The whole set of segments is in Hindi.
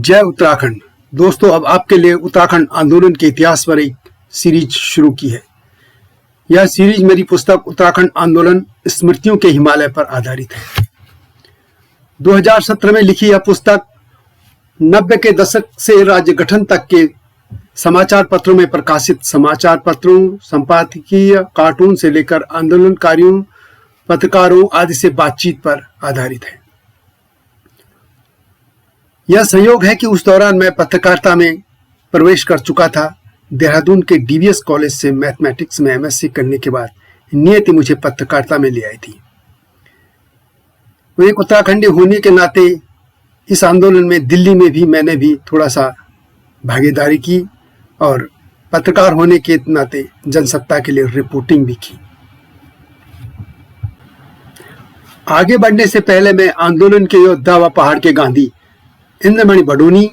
जय उत्तराखंड। दोस्तों, अब आपके लिए उत्तराखंड आंदोलन के इतिहास पर एक सीरीज शुरू की है। यह सीरीज मेरी पुस्तक उत्तराखंड आंदोलन स्मृतियों के हिमालय पर आधारित है। 2017 में लिखी यह पुस्तक 90 के दशक से राज्य गठन तक के समाचार पत्रों में प्रकाशित समाचार पत्रों, संपादकीय, कार्टून से लेकर आंदोलनकारियों, पत्रकारों आदि से बातचीत पर आधारित है। यह संयोग है कि उस दौरान मैं पत्रकारिता में प्रवेश कर चुका था। देहरादून के डीवीएस कॉलेज से मैथमेटिक्स में एमएससी करने के बाद नियति मुझे पत्रकारिता में ले आई थी। वो एक उत्तराखंडी होने के नाते इस आंदोलन में दिल्ली में भी मैंने भी थोड़ा सा भागीदारी की और पत्रकार होने के नाते जनसत्ता के लिए रिपोर्टिंग भी की। आगे बढ़ने से पहले मैं आंदोलन के योद्धा व पहाड़ के गांधी इंद्रमणि बडोनी,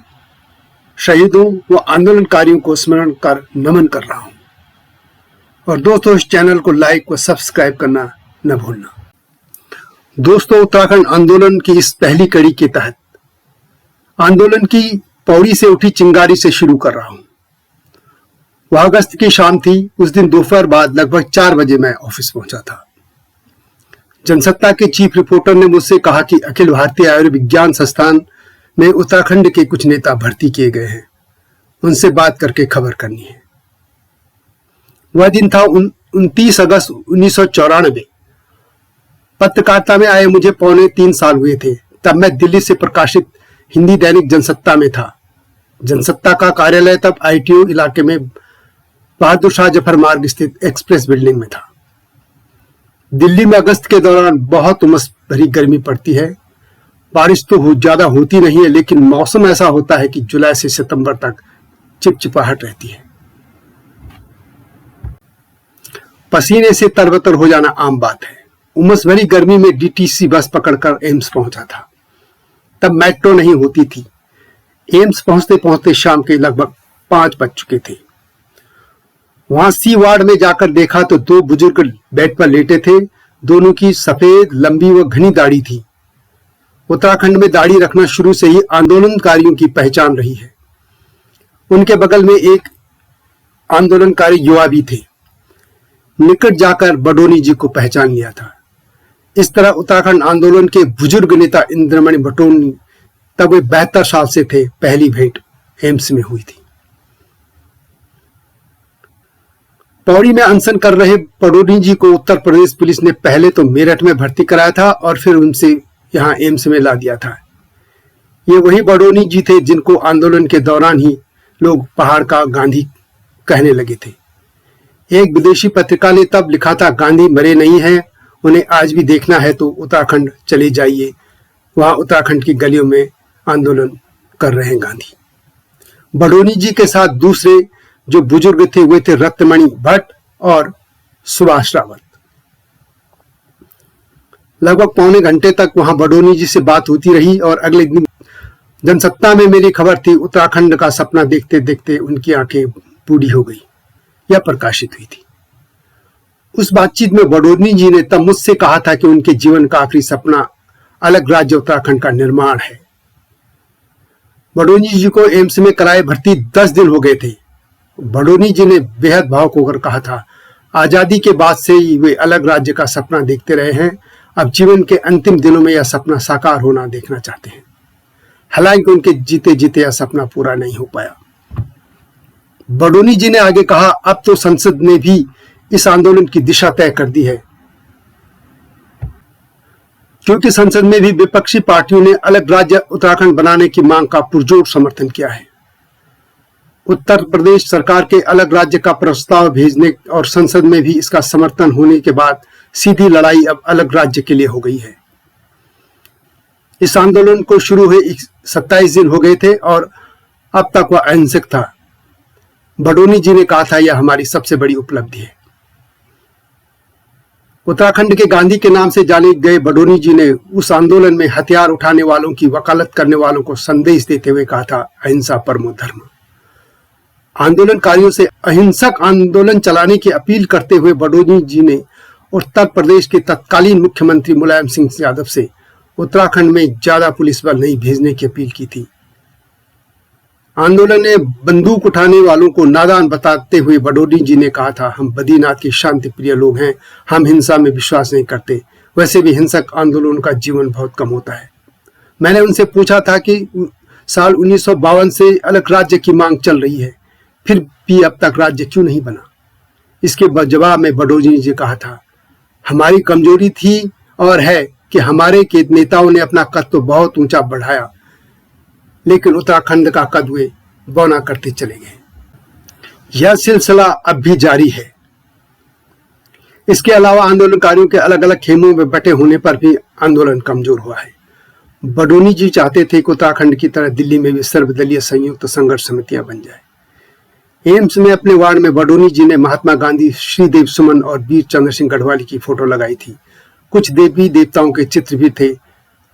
शहीदों व आंदोलनकारियों को स्मरण कर नमन कर रहा हूं। और दोस्तों, इस चैनल को लाइक व सब्सक्राइब करना न भूलना। दोस्तों, उत्तराखंड आंदोलन की इस पहली कड़ी के तहत आंदोलन की पौड़ी से उठी चिंगारी से शुरू कर रहा हूं। वह अगस्त की शाम थी। उस दिन दोपहर बाद लगभग 4 बजे मैं ऑफिस पहुंचा था। जनसत्ता के चीफ रिपोर्टर ने मुझसे कहा कि अखिल भारतीय आयुर्विज्ञान संस्थान में उत्तराखंड के कुछ नेता भर्ती किए गए हैं, उनसे बात करके खबर करनी है। वह दिन था 29 अगस्त 1994। पत्रकारिता में आए मुझे 2.25 साल हुए थे। तब मैं दिल्ली से प्रकाशित हिंदी दैनिक जनसत्ता में था। जनसत्ता का कार्यालय तब आईटीओ इलाके में बहादुर शाह जफर मार्ग स्थित एक्सप्रेस बिल्डिंग में था। दिल्ली में अगस्त के दौरान बहुत उमस भरी गर्मी पड़ती है। बारिश तो ज्यादा होती नहीं है, लेकिन मौसम ऐसा होता है कि जुलाई से सितंबर तक चिपचिपाहट रहती है। पसीने से तरबतर हो जाना आम बात है। उमस भरी गर्मी में डीटीसी बस पकड़कर एम्स पहुंचा था। तब मेट्रो नहीं होती थी। एम्स पहुंचते पहुंचते शाम के लगभग 5 बज चुके थे। वहां सी वार्ड में जाकर देखा तो 2 बुजुर्ग बेड पर लेटे थे। दोनों की सफेद, लंबी व घनी दाढ़ी थी। उत्तराखंड में दाढ़ी रखना शुरू से ही आंदोलनकारियों की पहचान रही है। उनके बगल में एक आंदोलनकारी युवा भी थे। निकट जाकर बडोनी जी को पहचान लिया था। इस तरह उत्तराखंड आंदोलन के बुजुर्ग नेता इंद्रमणि बडोनी, तब वे 72 साल से थे, पहली भेंट एम्स में हुई थी। पौड़ी में अनशन कर रहे बडोनी जी को उत्तर प्रदेश पुलिस ने पहले तो मेरठ में भर्ती कराया था और फिर उनसे यहां एम्स में ला दिया था। ये वही बडोनी जी थे जिनको आंदोलन के दौरान ही लोग पहाड़ का गांधी कहने लगे थे। एक विदेशी पत्रिका ने तब लिखा था, गांधी मरे नहीं हैं, उन्हें आज भी देखना है तो उत्तराखंड चले जाइए, वहां उत्तराखंड की गलियों में आंदोलन कर रहे हैं गांधी। बडोनी जी के साथ दूसरे जो बुजुर्ग थे वे थे रत्नमणि भट्ट और सुभाष रावत। लगभग पौने घंटे तक वहां बडोनी जी से बात होती रही और अगले दिन जनसत्ता में मेरी खबर थी, उत्तराखंड का सपना देखते देखते उनकी आंखें बूढ़ी हो गई, यह प्रकाशित हुई थी। उस बातचीत में बडोनी जी ने तब मुझसे कहा था कि उनके जीवन का आखिरी सपना अलग राज्य उत्तराखंड का निर्माण है। बडोनी जी को एम्स में कराए भर्ती 10 दिन हो गए थे। बडोनी जी ने बेहद भावुक होकर कहा था, आजादी के बाद से ही वे अलग राज्य का सपना देखते रहे हैं। अब जीवन के अंतिम दिनों में यह सपना साकार होना देखना चाहते हैं। हालांकि उनके जीते जीते यह सपना पूरा नहीं हो पाया। बडोनी जी ने आगे कहा, अब तो संसद ने भी इस आंदोलन की दिशा तय कर दी है, क्योंकि संसद में भी विपक्षी पार्टियों ने अलग राज्य उत्तराखंड बनाने की मांग का पुरजोर समर्थन किया है। उत्तर प्रदेश सरकार के अलग राज्य का प्रस्ताव भेजने और संसद में भी इसका समर्थन होने के बाद सीधी लड़ाई अब अलग राज्य के लिए हो गई है। इस आंदोलन को शुरू हुए 27 दिन हो गए थे और अब तक वह अहिंसक था। बडोनी जी ने कहा था, यह हमारी सबसे बड़ी उपलब्धि है। उत्तराखंड के गांधी के नाम से जाने गए बडोनी जी ने उस आंदोलन में हथियार उठाने वालों की वकालत करने वालों को संदेश देते हुए कहा था, अहिंसा परमो धर्म। आंदोलनकारियों से अहिंसक आंदोलन चलाने की अपील करते हुए बडोनी जी ने उत्तर प्रदेश के तत्कालीन मुख्यमंत्री मुलायम सिंह यादव से उत्तराखंड में ज्यादा पुलिस बल नहीं भेजने की अपील की थी। आंदोलन ने बंदूक उठाने वालों को नादान बताते हुए बडोनी जी ने कहा था, हम बद्रीनाथ के शांति प्रिय लोग हैं, हम हिंसा में विश्वास नहीं करते, वैसे भी हिंसक आंदोलन का जीवन बहुत कम होता है। मैंने उनसे पूछा था कि साल 1952 से अलग राज्य की मांग चल रही है, फिर भी अब तक राज्य क्यों नहीं बना। इसके जवाब में बडोनी जी कहा था, हमारी कमजोरी थी और है कि हमारे के नेताओं ने अपना कद तो बहुत ऊंचा बढ़ाया, लेकिन उत्तराखंड का कद वे बौना करते चले गए। यह सिलसिला अब भी जारी है। इसके अलावा आंदोलनकारियों के अलग अलग खेमों में बटे होने पर भी आंदोलन कमजोर हुआ है। बडोनी जी चाहते थे कि उत्तराखंड की तरह दिल्ली में भी सर्वदलीय संयुक्त संघर्ष समितियां बन जाए। एम्स में अपने वार्ड में बडोनी जी ने महात्मा गांधी, श्रीदेव सुमन और वीर चंद्र सिंह गढ़वाली की फोटो लगाई थी। कुछ देवी देवताओं के चित्र भी थे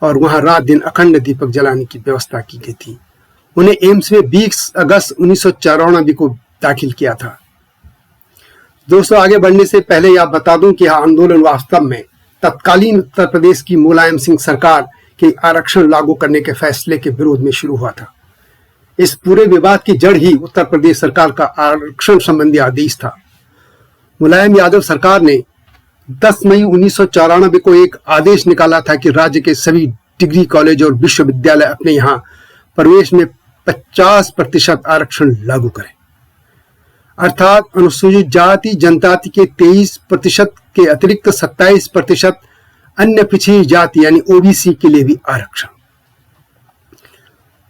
और वहां रात दिन अखंड दीपक जलाने की व्यवस्था की गई थी। उन्हें एम्स में 20 अगस्त 1994 को दाखिल किया था। दोस्तों, आगे बढ़ने से पहले यह बता दूं कि यह आंदोलन वास्तव में तत्कालीन उत्तर प्रदेश की मुलायम सिंह सरकार के आरक्षण लागू करने के फैसले के विरोध में शुरू हुआ था। इस पूरे विवाद की जड़ ही उत्तर प्रदेश सरकार का आरक्षण संबंधी आदेश था। मुलायम यादव सरकार ने 10 मई 1994 को एक आदेश निकाला था कि राज्य के सभी डिग्री कॉलेज और विश्वविद्यालय अपने यहाँ प्रवेश में 50% आरक्षण लागू करें, अर्थात अनुसूचित जाति जनजाति के 23% के अतिरिक्त 27% अन्य पिछड़ी जाति यानी ओबीसी के लिए भी आरक्षण।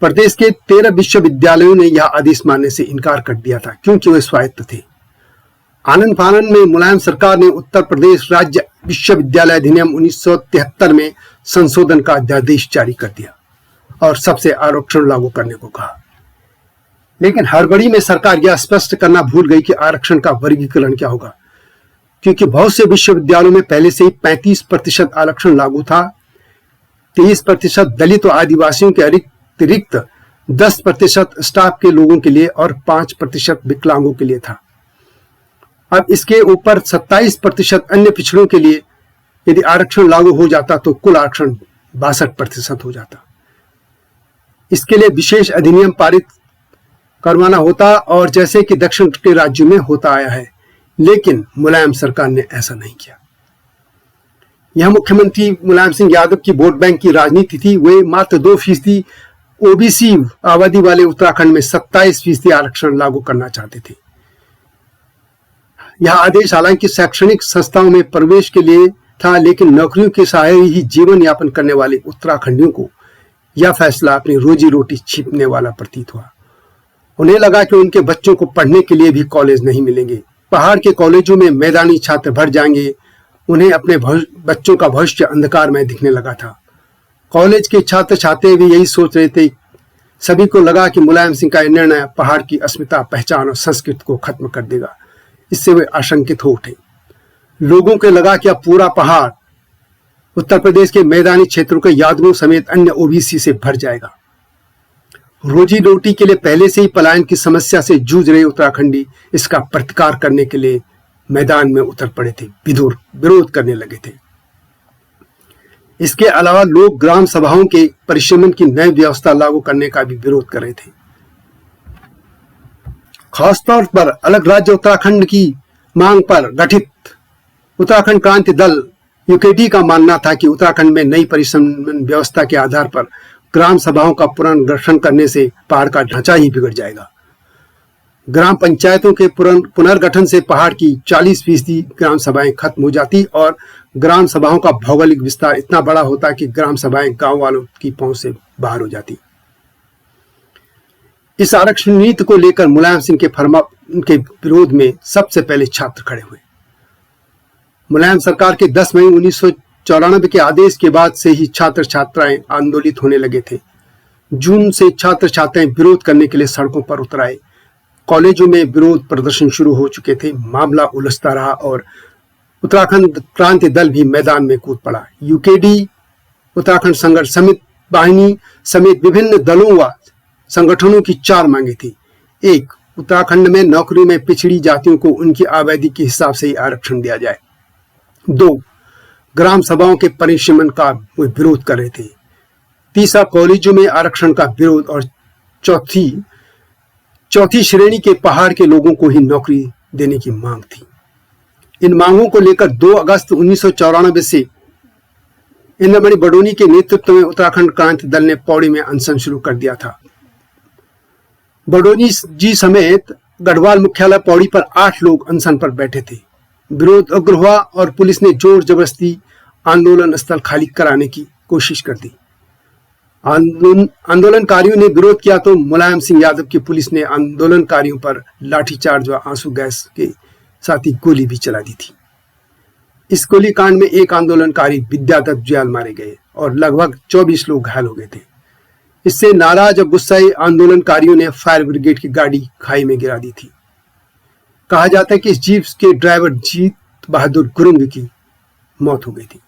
प्रदेश के 13 विश्वविद्यालयों ने यह आदेश मानने से इनकार कर दिया था, क्योंकि वे स्वायत्त थे। आनंद फानन में मुलायम सरकार ने उत्तर प्रदेश राज्य विश्वविद्यालय अधिनियम 1973 में संशोधन का अध्यादेश जारी कर दिया और सबसे आरक्षण लागू करने को कहा। लेकिन हड़बड़ी में सरकार यह स्पष्ट करना भूल गई कि आरक्षण का वर्गीकरण क्या होगा, क्योंकि बहुत से विश्वविद्यालयों में पहले से ही 35% आरक्षण लागू था। 23% दलित और आदिवासियों के अतिरिक्त 10% स्टाफ के लोगों के लिए और 5% विकलांगों के लिए था। अब इसके ऊपर 27% अन्य पिछड़ों के लिए यदि आरक्षण लागू हो जाता तो कुल आरक्षण 62% हो जाता। इसके लिए विशेष अधिनियम पारित करवाना होता और जैसे कि दक्षिण के राज्यों में होता आया है, लेकिन मुलायम सरकार ने ऐसा नहीं किया। यह मुख्यमंत्री मुलायम सिंह यादव की वोट बैंक की राजनीति थी। वे मात्र 2% ओबीसी आबादी वाले उत्तराखंड में 27% आरक्षण लागू करना चाहते थे। यह आदेश हालांकि शैक्षणिक संस्थाओं में प्रवेश के लिए था, लेकिन नौकरियों के सहारे ही जीवन यापन करने वाले उत्तराखंडियों को यह फैसला अपनी रोजी रोटी छीनने वाला प्रतीत हुआ। उन्हें लगा कि उनके बच्चों को पढ़ने के लिए भी कॉलेज नहीं मिलेंगे। पहाड़ के कॉलेजों में मैदानी छात्र भर जाएंगे। उन्हें अपने बच्चों का भविष्य अंधकार में दिखने लगा था। कॉलेज के छात्र छात्रे भी यही सोच रहे थे। सभी को लगा कि मुलायम सिंह का निर्णय पहाड़ की अस्मिता, पहचान और संस्कृति को खत्म कर देगा। इससे वे आशंकित हो उठे। लोगों को लगा कि अब पूरा पहाड़ उत्तर प्रदेश के मैदानी क्षेत्रों के यादवों समेत अन्य ओबीसी से भर जाएगा। रोजी रोटी के लिए पहले से ही पलायन की समस्या से जूझ रहे उत्तराखंडी इसका प्रतिकार करने के लिए मैदान में उतर पड़े थे, विरोध करने लगे थे। इसके अलावा लोग ग्राम सभाओं के परिश्रमण की नई व्यवस्था लागू करने का भी विरोध कर रहे थे। खासतौर पर अलग राज्य उत्तराखंड की मांग पर गठित उत्तराखंड क्रांति दल यूकेडी का मानना था कि उत्तराखंड में नई परिश्रमण व्यवस्था के आधार पर ग्राम सभाओं का पुनर्गठन करने से पहाड़ का ढांचा ही बिगड़ जाएगा। ग्राम पंचायतों के पुनर्गठन से पहाड़ की 40% ग्राम सभाएं खत्म हो जाती और ग्राम सभाओं का भौगोलिक विस्तार इतना बड़ा होता कि ग्राम सभाएं गांव वालों की पहुंच से बाहर हो जाती। इस आरक्षण नीति को लेकर मुलायम सिंह के विरोध में सबसे पहले छात्र खड़े हुए। मुलायम सरकार के 10 मई 1994 के आदेश के बाद से ही छात्र छात्राएं आंदोलित होने लगे थे। जून से छात्र छात्राएं विरोध करने के लिए सड़कों पर उतर आए। कॉलेजों में विरोध प्रदर्शन शुरू हो चुके थे। मामला उलझता रहा और उत्तराखंड क्रांति दल भी मैदान में कूद पड़ा। यूकेडी, उत्तराखंड संघर्ष समिति वाहिनी समेत विभिन्न दलों व संगठनों की 4 मांगे थी। 1, उत्तराखंड में नौकरी में पिछड़ी जातियों को उनकी आबादी के हिसाब से ही आरक्षण दिया जाए। 2, ग्राम सभाओं के परिश्रमण का वे विरोध कर रहे थे। 3, कॉलेजों में आरक्षण का विरोध और 4, चौथी श्रेणी के पहाड़ के लोगों को ही नौकरी देने की मांग थी। इन मांगों को लेकर 2 अगस्त 1994 से इंद्रमणि बडोनी के नेतृत्व में उत्तराखंड क्रांति दल ने पौड़ी में अनशन शुरू कर दिया था। बडोनी जी समेत गढ़वाल मुख्यालय पौड़ी पर 8 लोग अनशन पर बैठे थे। विरोध उग्र हुआ और पुलिस ने जोर जबरदस्ती आंदोलन स्थल खाली कराने की कोशिश कर दी। आंदोलनकारियों ने विरोध किया तो मुलायम सिंह यादव की पुलिस ने आंदोलनकारियों पर लाठीचार्ज व आंसू गैस के साथ ही गोली भी चला दी थी। इस गोलीकांड में एक आंदोलनकारी विद्यादत्त जुयाल मारे गए और लगभग 24 लोग घायल हो गए थे। इससे नाराज और गुस्साए आंदोलनकारियों ने फायर ब्रिगेड की गाड़ी खाई में गिरा दी थी। कहा जाता है कि इस जीप के ड्राइवर जीत बहादुर गुरुंग की मौत हो गई थी।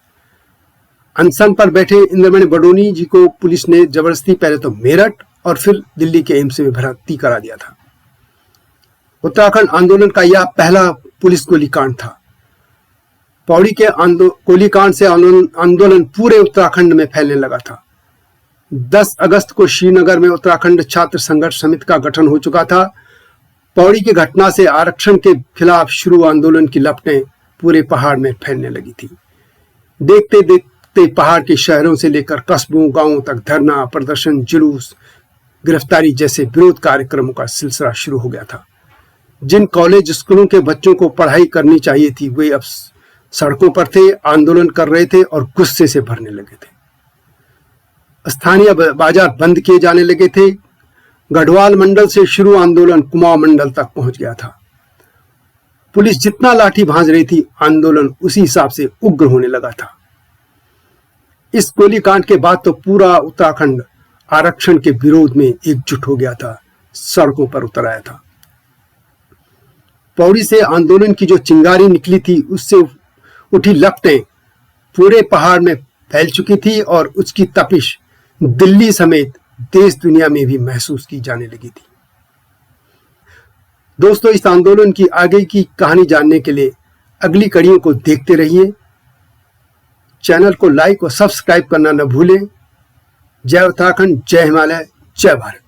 अनशन पर बैठे इंद्रमणि बडोनी जी को पुलिस ने जबरदस्ती पहले तो मेरठ और फिर दिल्ली के एम्स में भर्ती करा दिया था। उत्तराखंड आंदोलन का यह पहला पुलिस गोलीकांड था। पौड़ी के गोलीकांड से आंदोलन पूरे उत्तराखंड में फैलने लगा था। 10 अगस्त को श्रीनगर में उत्तराखंड छात्र संघर्ष समिति का गठन हो चुका था। पौड़ी की घटना से आरक्षण के खिलाफ शुरू आंदोलन की लपटें पूरे पहाड़ में फैलने लगी थी। देखते देखते पहाड़ के शहरों से लेकर कस्बों गांवों तक धरना, प्रदर्शन, जुलूस, गिरफ्तारी जैसे विरोध कार्यक्रमों का सिलसिला शुरू हो गया था। जिन कॉलेज स्कूलों के बच्चों को पढ़ाई करनी चाहिए थी वे अब सड़कों पर थे, आंदोलन कर रहे थे और गुस्से से भरने लगे थे। स्थानीय बाजार बंद किए जाने लगे थे। गढ़वाल मंडल से शुरू आंदोलन कुमाऊं मंडल तक पहुंच गया था। पुलिस जितना लाठी भांज रही थी, आंदोलन उसी हिसाब से उग्र होने लगा था। इस गोलीकांड के बाद तो पूरा उत्तराखंड आरक्षण के विरोध में एकजुट हो गया था, सड़कों पर उतर आया था। पौड़ी से आंदोलन की जो चिंगारी निकली थी, उससे उठी लपटें पूरे पहाड़ में फैल चुकी थी और उसकी तपिश दिल्ली समेत देश दुनिया में भी महसूस की जाने लगी थी। दोस्तों, इस आंदोलन की आगे की कहानी जानने के लिए अगली कड़ियों को देखते रहिए। चैनल को लाइक और सब्सक्राइब करना न भूलें। जय उत्तराखंड, जय हिमालय, जय भारत।